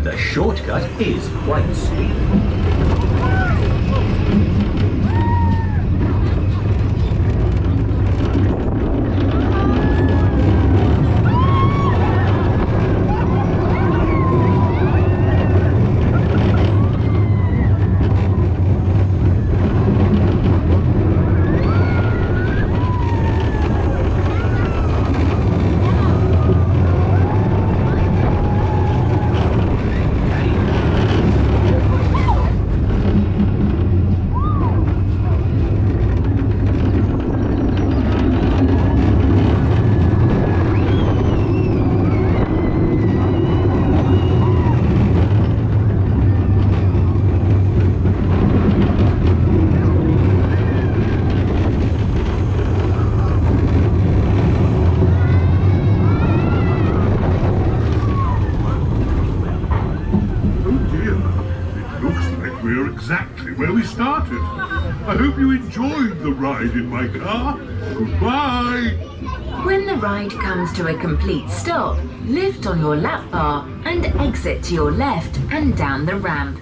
The shortcut is quite steep. We're exactly where we started. I hope you enjoyed the ride in my car. Goodbye. When the ride comes to a complete stop, lift on your lap bar and exit to your left and down the ramp.